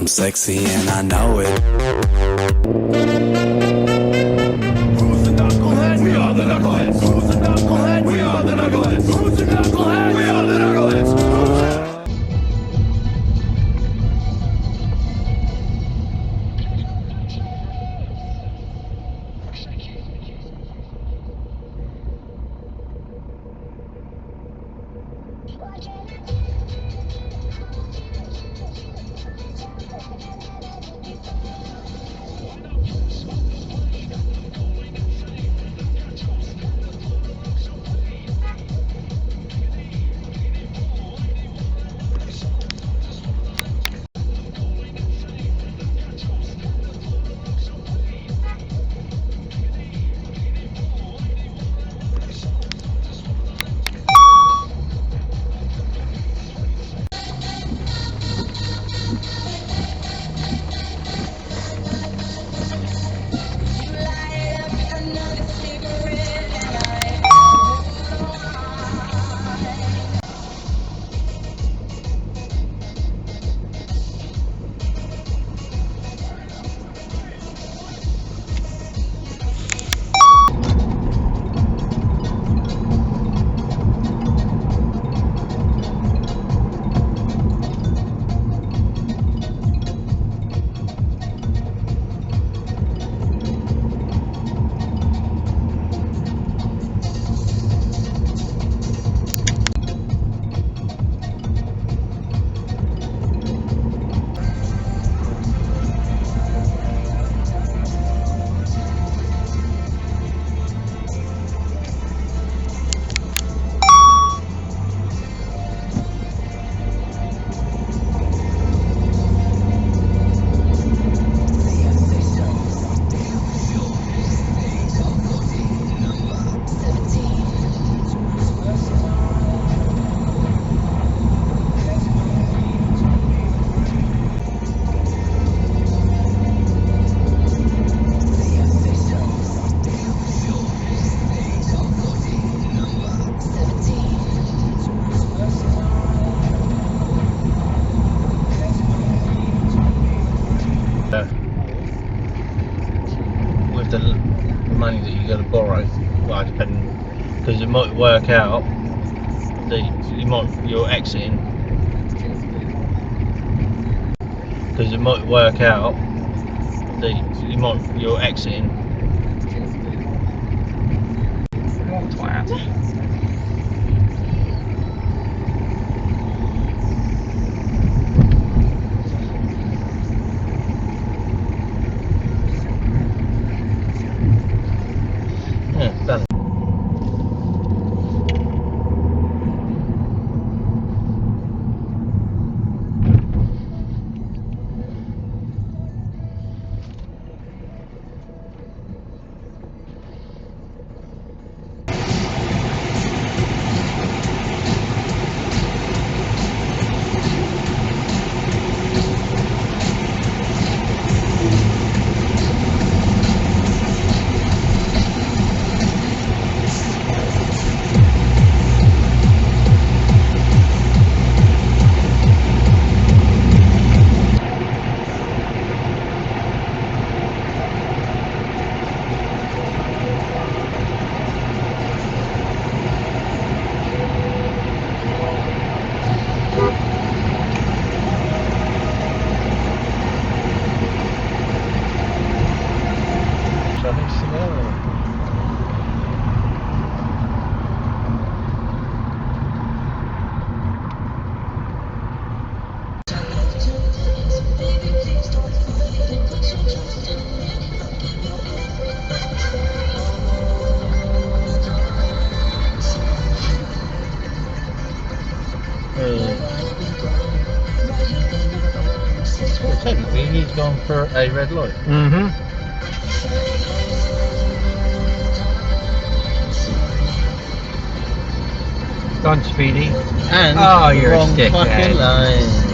sexy and I know it. Who's the knucklehead? We are the knuckleheads. Who's the knucklehead? We are the knuckleheads. Who's the knucklehead? We are the knuckleheads. With the money that you're going to borrow, well, depending, because it might work out that you're exiting, because it might work out that you're exiting. What twat? Yeah, done. Well, technically, he's gone for a red light. Done, Speedy. And Oh, you're a wrong dickhead. fucking line.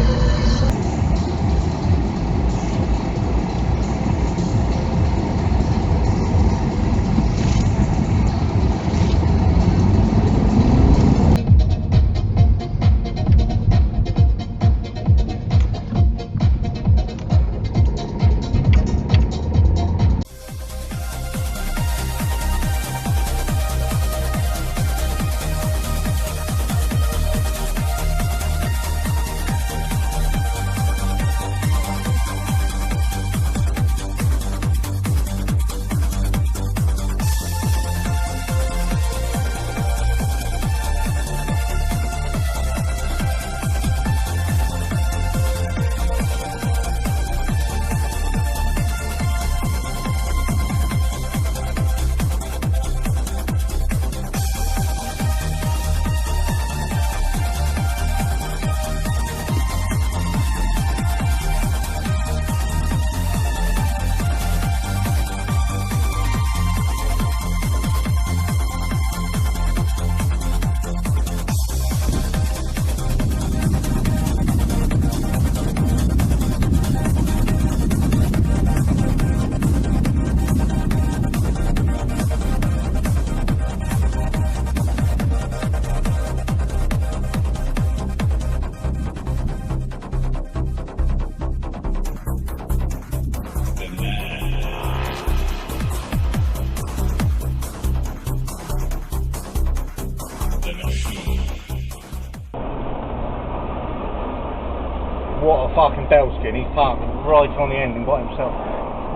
fucking bellskin. He's parked right on the end and got himself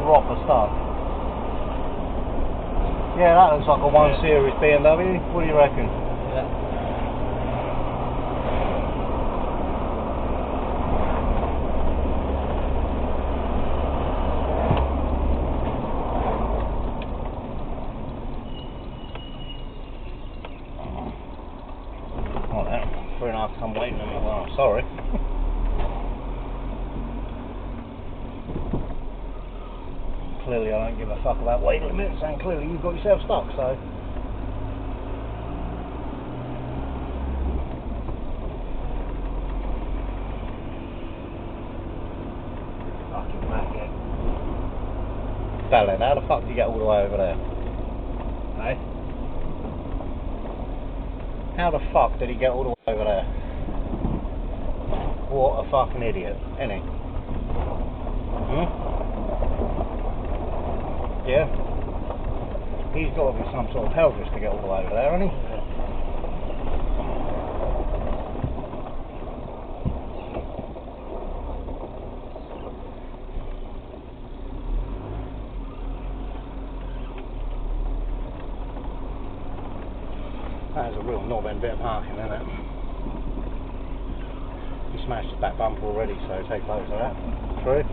proper stuck. Yeah, that looks like a 1 Series BMW. What do you reckon? Yeah. Oh, that 3.5 ton weight limit. Well, I'm sorry. Clearly I don't give a fuck about weight limits, and clearly you've got yourself stuck, so. Fucking maggot. Dallin, how the fuck did you get all the way over there? Hey? How the fuck did he get all the way over there? What a fucking idiot, isn't he? Yeah? He's got to be some sort of pelvis to get all the way over there, hasn't he? That is a real knob-end bit of parking, isn't it? He smashed his back bumper already, so take photos of that. True.